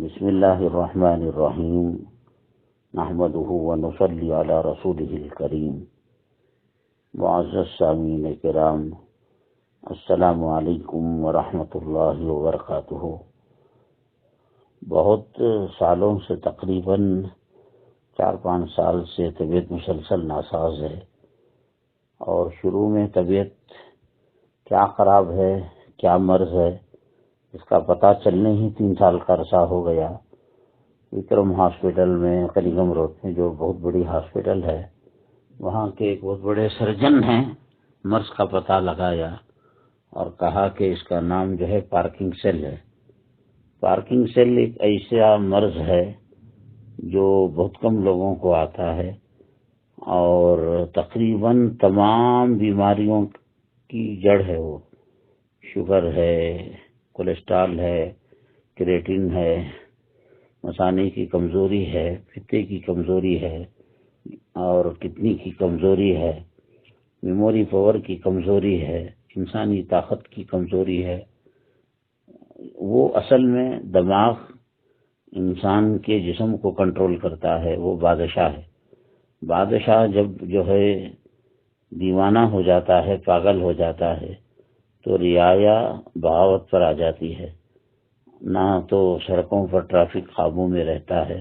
بسم اللہ الرحمن الرحیم نحمده ونصلی علی رسوله الکریم معزز سامعین کرام، السلام علیکم ورحمۃ اللہ وبرکاتہ۔ بہت سالوں سے، تقریباً 4-5 سال سے طبیعت مسلسل ناساز ہے، اور شروع میں طبیعت کیا خراب ہے، کیا مرض ہے، اس کا پتہ چلنے ہی 3 سال کا عرصہ ہو گیا۔ وکرم ہاسپٹل میں، کلیگم روڈ میں، جو بہت بڑی ہاسپٹل ہے، وہاں کے ایک بہت بڑے سرجن ہیں، مرض کا پتہ لگایا اور کہا کہ اس کا نام جو ہے پارکنگ سیل ہے۔ پارکنگ سیل ایک ایسا مرض ہے جو بہت کم لوگوں کو آتا ہے، اور تقریباً تمام بیماریوں کی جڑ ہے۔ وہ شوگر ہے، کولیسٹرول ہے، کریٹین ہے، مثانے کی کمزوری ہے، پتے کی کمزوری ہے، اور کڈنی کی کمزوری ہے، میموری پاور کی کمزوری ہے، انسانی طاقت کی کمزوری ہے۔ وہ اصل میں دماغ انسان کے جسم کو کنٹرول کرتا ہے، وہ بادشاہ ہے۔ بادشاہ جب جو ہے دیوانہ ہو جاتا ہے، پاگل ہو جاتا ہے، تو رعایا بغاوت پر آ جاتی ہے۔ نہ تو سڑکوں پر ٹریفک قابو میں رہتا ہے،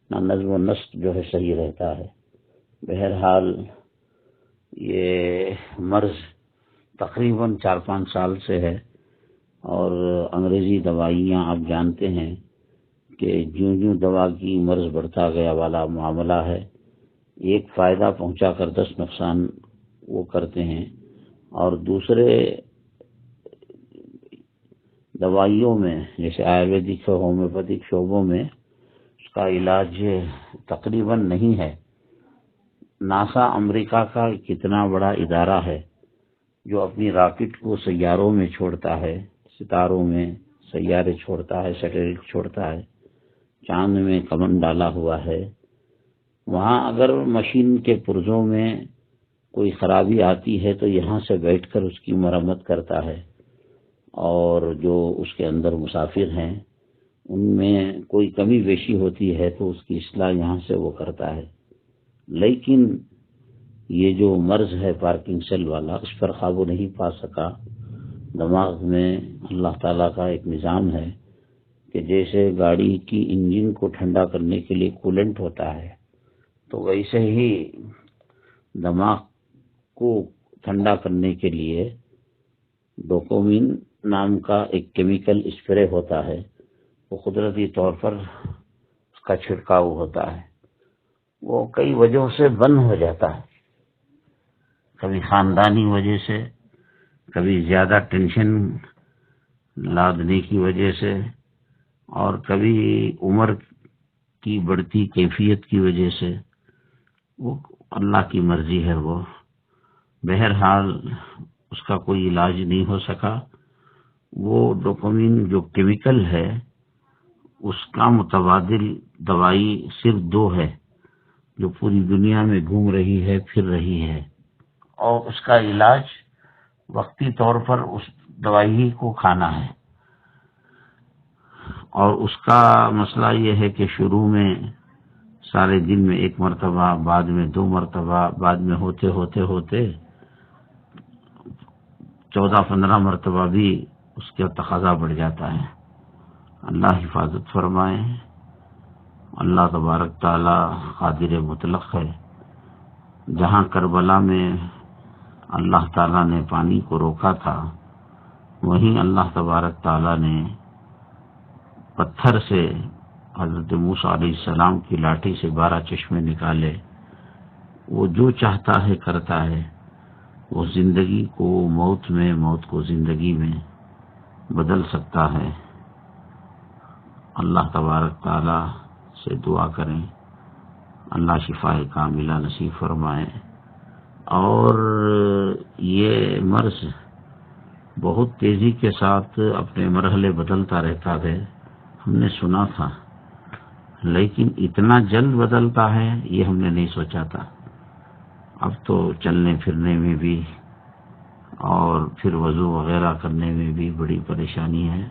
نہ نظم و نسق جو ہے صحیح رہتا ہے۔ بہرحال یہ مرض تقریباً 4-5 سال سے ہے، اور انگریزی دوائیاں آپ جانتے ہیں کہ جوں دوا کی مرض بڑھتا گیا والا معاملہ ہے۔ ایک فائدہ پہنچا کر 10 نقصان وہ کرتے ہیں، اور دوسرے دوائیوں میں جیسے آیورویدک اور ہومیوپیتھک شعبوں میں اس کا علاج تقریباً نہیں ہے۔ ناسا امریکہ کا کتنا بڑا ادارہ ہے جو اپنی راکٹ کو سیاروں میں چھوڑتا ہے، ستاروں میں سیارے چھوڑتا ہے، سیٹلائٹ چھوڑتا ہے، چاند میں کمن ڈالا ہوا ہے۔ وہاں اگر مشین کے پرزوں میں کوئی خرابی آتی ہے تو یہاں سے بیٹھ کر اس کی مرمت کرتا ہے، اور جو اس کے اندر مسافر ہیں ان میں کوئی کمی بیشی ہوتی ہے تو اس کی اصلاح یہاں سے وہ کرتا ہے۔ لیکن یہ جو مرض ہے پارکنگ سیل والا، اس پر قابو نہیں پا سکا۔ دماغ میں اللہ تعالیٰ کا ایک نظام ہے کہ جیسے گاڑی کی انجن کو ٹھنڈا کرنے کے لیے کولنٹ ہوتا ہے، تو ویسے ہی دماغ کو ٹھنڈا کرنے کے لیے ڈوپامین نام کا ایک کیمیکل اسپرے ہوتا ہے۔ وہ قدرتی طور پر اس کا چھڑکاؤ ہوتا ہے۔ وہ کئی وجہوں سے بند ہو جاتا ہے، کبھی خاندانی وجہ سے، کبھی زیادہ ٹینشن لادنے کی وجہ سے، اور کبھی عمر کی بڑھتی کیفیت کی وجہ سے۔ وہ اللہ کی مرضی ہے۔ وہ بہرحال اس کا کوئی علاج نہیں ہو سکا۔ وہ ڈوپامین جو کیمیکل ہے، اس کا متبادل دوائی صرف 2 ہے جو پوری دنیا میں گھوم رہی ہے، پھر رہی ہے، اور اس کا علاج وقتی طور پر اس دوائی کو کھانا ہے۔ اور اس کا مسئلہ یہ ہے کہ شروع میں سارے دن میں 1 مرتبہ، بعد میں 2 مرتبہ، بعد میں ہوتے 14-15 مرتبہ بھی اس کا تقاضا بڑھ جاتا ہے۔ اللہ حفاظت فرمائے۔ اللہ تبارک تعالی قادر مطلق ہے۔ جہاں کربلا میں اللہ تعالی نے پانی کو روکا تھا، وہیں اللہ تبارک تعالی نے پتھر سے حضرت موسیٰ علیہ السلام کی لاٹھی سے 12 چشمے نکالے۔ وہ جو چاہتا ہے کرتا ہے۔ وہ زندگی کو موت میں، موت کو زندگی میں بدل سکتا ہے۔ اللہ تبارک تعالی سے دعا کریں، اللہ شفائے کاملہ نصیب فرمائے۔ اور یہ مرض بہت تیزی کے ساتھ اپنے مرحلے بدلتا رہتا ہے، ہم نے سنا تھا، لیکن اتنا جلد بدلتا ہے یہ ہم نے نہیں سوچا تھا۔ اب تو چلنے پھرنے میں بھی اور پھر وضو وغیرہ کرنے میں بھی بڑی پریشانی ہے۔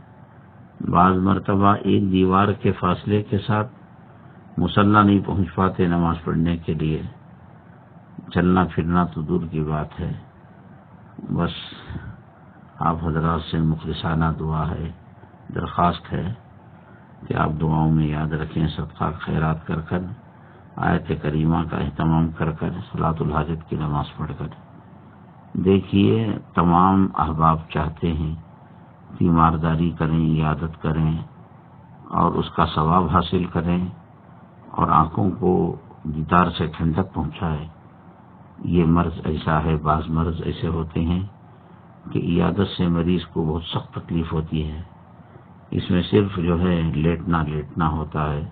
بعض مرتبہ ایک دیوار کے فاصلے کے ساتھ مصلی نہیں پہنچ پاتے نماز پڑھنے کے لیے، چلنا پھرنا تو دور کی بات ہے۔ بس آپ حضرات سے مخلصانہ دعا ہے، درخواست ہے کہ آپ دعاؤں میں یاد رکھیں، صدقہ خیرات کر کر، آیت کریمہ کا اہتمام کر کر، صلاۃ الحاجت کی نماز پڑھ کر۔ دیکھیے تمام احباب چاہتے ہیں تیمارداری کریں، عیادت کریں اور اس کا ثواب حاصل کریں اور آنکھوں کو دیدار سے ٹھنڈک پہنچائے۔ یہ مرض ایسا ہے، بعض مرض ایسے ہوتے ہیں کہ عیادت سے مریض کو بہت سخت تکلیف ہوتی ہے۔ اس میں صرف جو ہے لیٹنا ہوتا ہے،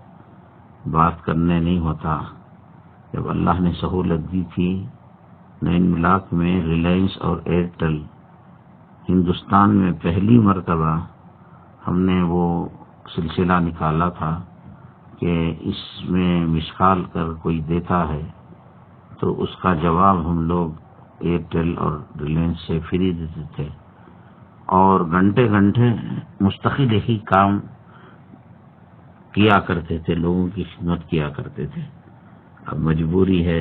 بات کرنے نہیں ہوتا۔ جب اللہ نے سہولت دی تھی نین ملاق میں ریلائنس اور ایئرٹیل، ہندوستان میں پہلی مرتبہ ہم نے وہ سلسلہ نکالا تھا کہ اس میں مسکال کر کوئی دیتا ہے تو اس کا جواب ہم لوگ ایئرٹیل اور ریلائنس سے فری دیتے تھے، اور گھنٹے مستقل ہی کام کیا کرتے تھے، لوگوں کی خدمت کیا کرتے تھے۔ اب مجبوری ہے،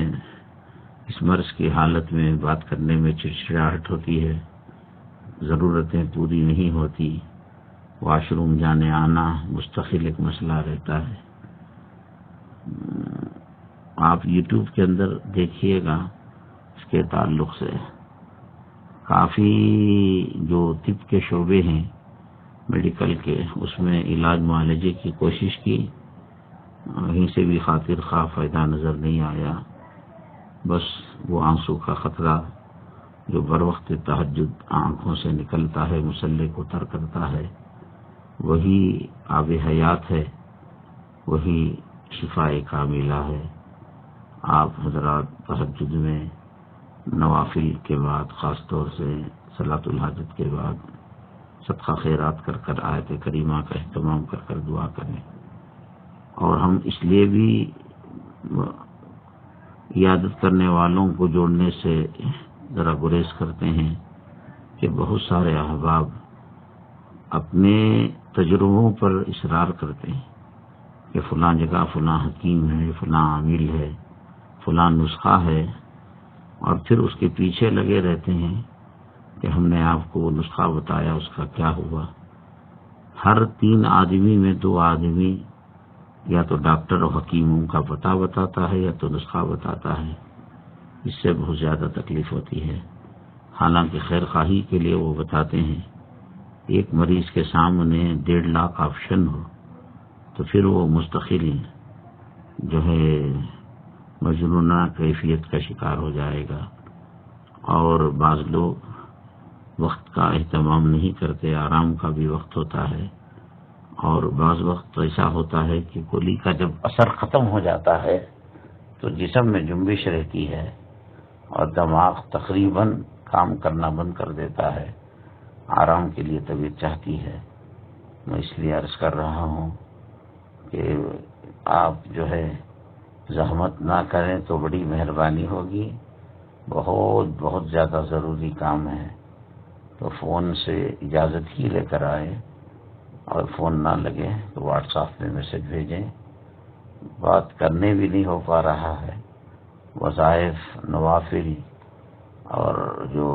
اس مرض کی حالت میں بات کرنے میں چڑچڑاہٹ ہوتی ہے، ضرورتیں پوری نہیں ہوتی، واش روم جانے آنا مستقل ایک مسئلہ رہتا ہے۔ آپ یوٹیوب کے اندر دیکھیے گا، اس کے تعلق سے کافی جو طب کے شعبے ہیں میڈیکل کے، اس میں علاج معالجے کی کوشش کی، وہیں سے بھی خاطر خواہ فائدہ نظر نہیں آیا۔ بس وہ آنسو کا خطرہ جو بر وقت تہجد آنکھوں سے نکلتا ہے، مصلی کو تر کرتا ہے، وہی آب حیات ہے، وہی شفاء کاملہ ہے۔ آپ حضرات تہجد میں نوافل کے بعد، خاص طور سے صلاۃ الحاجت کے بعد، صدقہ خیرات کر کر، آیت کریمہ کا اہتمام کر کر دعا کریں۔ اور ہم اس لیے بھی عیادت کرنے والوں کو جوڑنے سے ذرا گریز کرتے ہیں کہ بہت سارے احباب اپنے تجربوں پر اصرار کرتے ہیں کہ فلاں جگہ فلاں حکیم ہے، فلاں عامل ہے، فلاں نسخہ ہے، اور پھر اس کے پیچھے لگے رہتے ہیں کہ ہم نے آپ کو وہ نسخہ بتایا، اس کا کیا ہوا۔ ہر 3 آدمی میں 2 آدمی یا تو ڈاکٹر اور حکیموں کا پتہ بتاتا ہے یا تو نسخہ بتاتا ہے۔ اس سے بہت زیادہ تکلیف ہوتی ہے، حالانکہ خیر خواہی کے لیے وہ بتاتے ہیں۔ ایک مریض کے سامنے 1.5 لاکھ آپشن ہو تو پھر وہ مستقل جو ہے مجنونہ کیفیت کا شکار ہو جائے گا۔ اور بعض لوگ وقت کا اہتمام نہیں کرتے، آرام کا بھی وقت ہوتا ہے، اور بعض وقت ایسا ہوتا ہے کہ گولی کا جب اثر ختم ہو جاتا ہے تو جسم میں جنبش رہتی ہے اور دماغ تقریباً کام کرنا بند کر دیتا ہے، آرام کے لیے طبیعت چاہتی ہے۔ میں اس لیے عرض کر رہا ہوں کہ آپ جو ہے زحمت نہ کریں تو بڑی مہربانی ہوگی، بہت زیادہ ضروری کام ہے تو فون سے اجازت ہی لے کر آئے، اور فون نہ لگے تو واٹس ایپ میں میسج بھیجیں۔ بات کرنے بھی نہیں ہو پا رہا ہے، وظائف، نوافل اور جو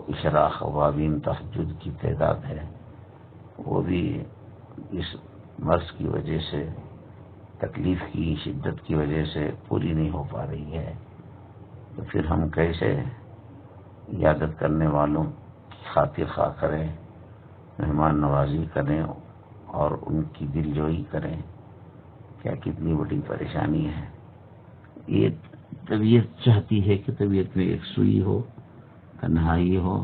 اشراق اوابین تہجد کی تعداد ہے وہ بھی اس مرض کی وجہ سے، تکلیف کی شدت کی وجہ سے پوری نہیں ہو پا رہی ہے، تو پھر ہم کیسے عیادت کرنے والوں کی خاطر خواہ کریں، مہمان نوازی کریں اور ان کی دل جوئی کریں؟ کیا کتنی بڑی پریشانی ہے۔ یہ طبیعت چاہتی ہے کہ طبیعت میں ایک سوئی ہو، تنہائی ہو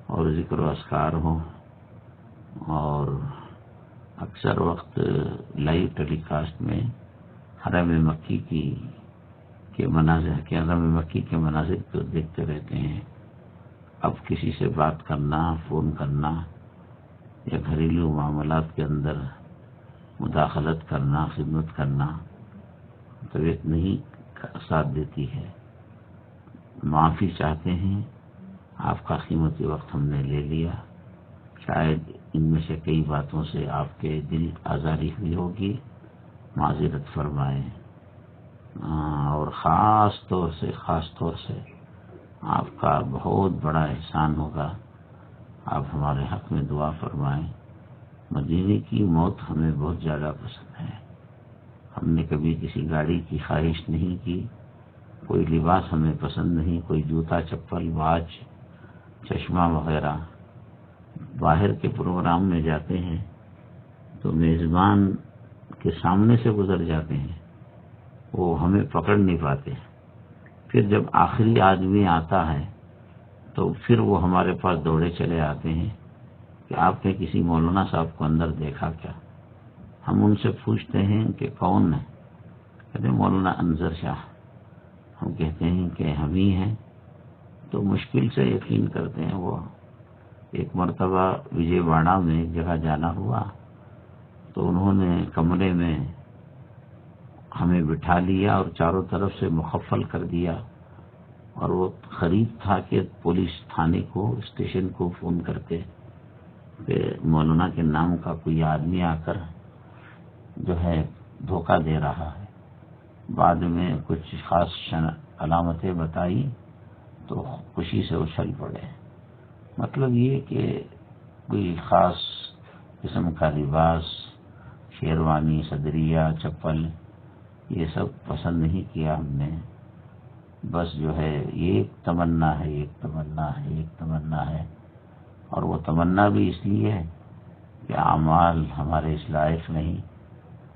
اور ذکر و اذکار ہو، اور اکثر وقت لائیو ٹیلی کاسٹ میں حرم مکی کے مناظر حرم مکی کے مناظر کو دیکھتے رہتے ہیں۔ اب کسی سے بات کرنا، فون کرنا یا گھریلو معاملات کے اندر مداخلت کرنا، خدمت کرنا طبیعت نہیں ساتھ دیتی ہے۔ معافی چاہتے ہیں، آپ کا قیمتی وقت ہم نے لے لیا، شاید ان میں سے کئی باتوں سے آپ کے دل آزاری ہوئی ہوگی، معذرت فرمائیں، اور خاص طور سے آپ کا بہت بڑا احسان ہوگا، آپ ہمارے حق میں دعا فرمائیں۔ مدینے کی موت ہمیں بہت زیادہ پسند ہے، ہم نے کبھی کسی گاڑی کی خواہش نہیں کی، کوئی لباس ہمیں پسند نہیں، کوئی جوتا چپل واچ چشمہ وغیرہ۔ باہر کے پروگرام میں جاتے ہیں تو میزبان کے سامنے سے گزر جاتے ہیں، وہ ہمیں پکڑ نہیں پاتے، پھر جب آخری آدمی آتا ہے تو پھر وہ ہمارے پاس دوڑے چلے آتے ہیں کہ آپ نے کسی مولانا صاحب کو اندر دیکھا کیا؟ ہم ان سے پوچھتے ہیں کہ کون ہے؟ کہتے ہیں مولانا انظر شاہ۔ ہم کہتے ہیں کہ ہم ہی ہیں، تو مشکل سے یقین کرتے ہیں وہ۔ ایک مرتبہ وجے واڑہ میں ایک جگہ جانا ہوا تو انہوں نے کمرے میں ہمیں بٹھا لیا اور چاروں طرف سے مخفل کر دیا، اور وہ قریب تھا کہ پولیس تھانے کو، اسٹیشن کو فون کرتے کہ مولانا کے نام کا کوئی آدمی آ کر جو ہے دھوکہ دے رہا ہے۔ بعد میں کچھ خاص علامتیں بتائی تو خوشی سے اچھل پڑے۔ مطلب یہ کہ کوئی خاص قسم کا لباس، شیروانی، صدریہ، چپل، یہ سب پسند نہیں کیا ہم نے۔ بس جو ہے ایک تمنا ہے، اور وہ تمنا بھی اس لیے ہے کہ اعمال ہمارے اس لائق نہیں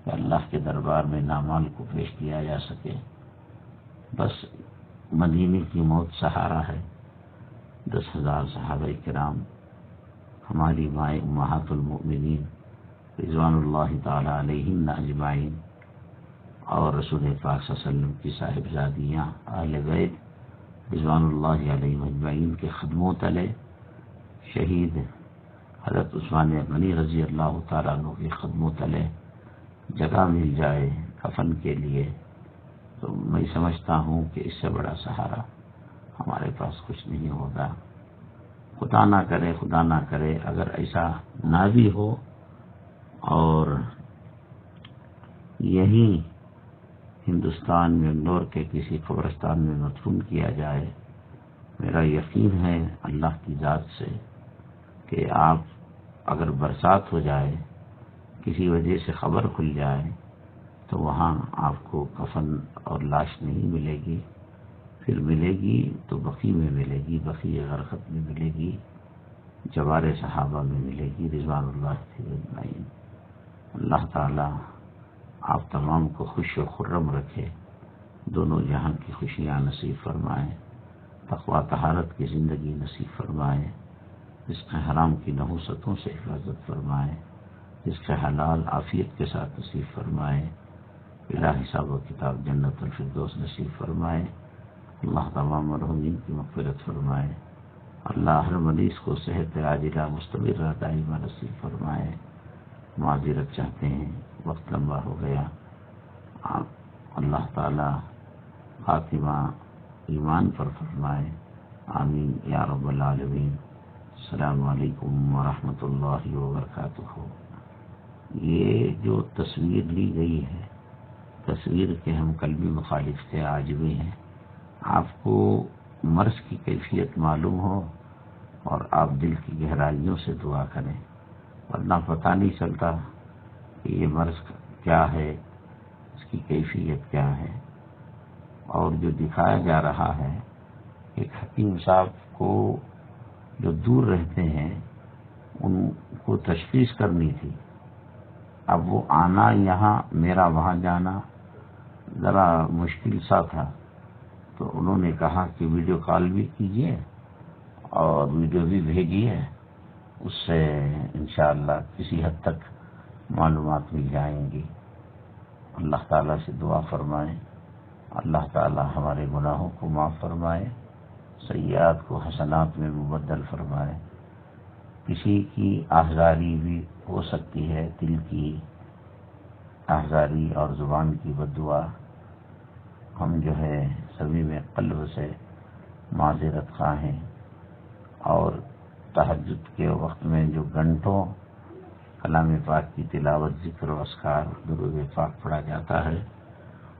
کہ اللہ کے دربار میں اعمال کو پیش کیا جا سکے۔ بس مدینے کی موت سہارا ہے۔ 10,000 صحابہ کرام، ہماری مائیں امہات المؤمنین رضوان اللہ تعالی علیہن اجمعین، اور رسول پاک صلی اللہ علیہ وسلم کی صاحبزادیاں اہل بیت رضوان اللہ علیہم اجمعین کے خدموں تلے شہید حضرت عثمان غنی رضی اللہ تعالیٰ عنہ کے خدموں تلے جگہ مل جائے کفن کے لیے، تو میں سمجھتا ہوں کہ اس سے بڑا سہارا ہمارے پاس کچھ نہیں ہوگا۔ خدا نہ کرے اگر ایسا نہ بھی ہو اور یہیں ہندوستان میں اندور کے کسی قبرستان میں مدفون کیا جائے، میرا یقین ہے اللہ کی ذات سے کہ آپ اگر برسات ہو جائے، کسی وجہ سے خبر کھل جائے، تو وہاں آپ کو کفن اور لاش نہیں ملے گی، پھر ملے گی تو بقیع میں ملے گی، بقیع غرقد میں ملے گی، جوار صحابہ میں ملے گی رضوان اللہ اجمعین۔ اللہ تعالی آپ تمام کو خوش و خرم رکھے، دونوں جہاں کی خوشیاں نصیب فرمائے، تقوی طہارت کی زندگی نصیب فرمائے، رزق حرام کی نحوستوں سے حفاظت فرمائے، رزق حلال عافیت کے ساتھ نصیب فرمائے، بلا حساب و کتاب جنت الفردوس نصیب فرمائے۔ اللہ تمام مرحومین کی مغفرت فرمائے، اللہ ہر مریض کو صحت عاجلہ مستمرہ دائمہ نصیب فرمائے۔ معذرت چاہتے ہیں، وقت لمبا ہو گیا، اللہ تعالی خاتمہ ایمان پر فرمائے، آمین یا رب العالمین۔ السلام علیکم ورحمۃ اللہ وبرکاتہ۔ یہ جو تصویر لی گئی ہے، تصویر کے ہم قلبی مخالف تھے، آج بھی ہیں۔ آپ کو مرض کی کیفیت معلوم ہو اور آپ دل کی گہرائیوں سے دعا کریں، ورنہ پتہ نہیں چلتا کہ یہ مرض کیا ہے، اس کی کیفیت کیا ہے۔ اور جو دکھایا جا رہا ہے، ایک حکیم صاحب کو جو دور رہتے ہیں ان کو تشخیص کرنی تھی، اب وہ آنا یہاں، میرا وہاں جانا ذرا مشکل سا تھا، تو انہوں نے کہا کہ ویڈیو کال بھی کیجیے اور ویڈیو بھی بھیجیے، اس سے انشاءاللہ کسی حد تک معلومات مل جائیں گی۔ اللہ تعالیٰ سے دعا فرمائیں، اللہ تعالیٰ ہمارے گناہوں کو معاف فرمائے، سیئات کو حسنات میں مبدل فرمائے۔ کسی کی آہذاری بھی ہو سکتی ہے، دل کی آہذاری اور زبان کی بددعا، ہم جو ہے سبھی میں قلب سے معذرت خواہ ہیں۔ اور تہجد کے وقت میں جو گھنٹوں کلام پاک کی تلاوت، ذکر و اذکار، درود پاک پڑھا جاتا ہے،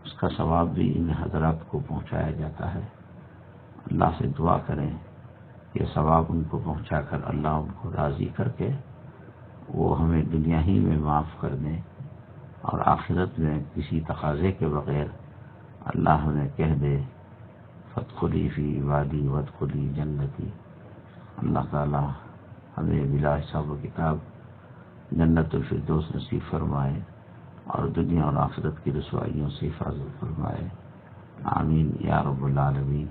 اس کا ثواب بھی ان حضرات کو پہنچایا جاتا ہے۔ اللہ سے دعا کریں کہ ثواب ان کو پہنچا کر اللہ ان کو راضی کر کے وہ ہمیں دنیا ہی میں معاف کر دیں، اور آخرت میں کسی تقاضے کے بغیر اللہ ہمیں کہہ دے فادخلی فی عبادی وادخلی جنتی۔ اللہ تعالی ہمیں بلا حساب و کتاب جنت الفردوس نصیب فرمائے اور دنیا اور آخرت کی رسوائیوں سے حفاظت فرمائے، آمین یا رب العالمین۔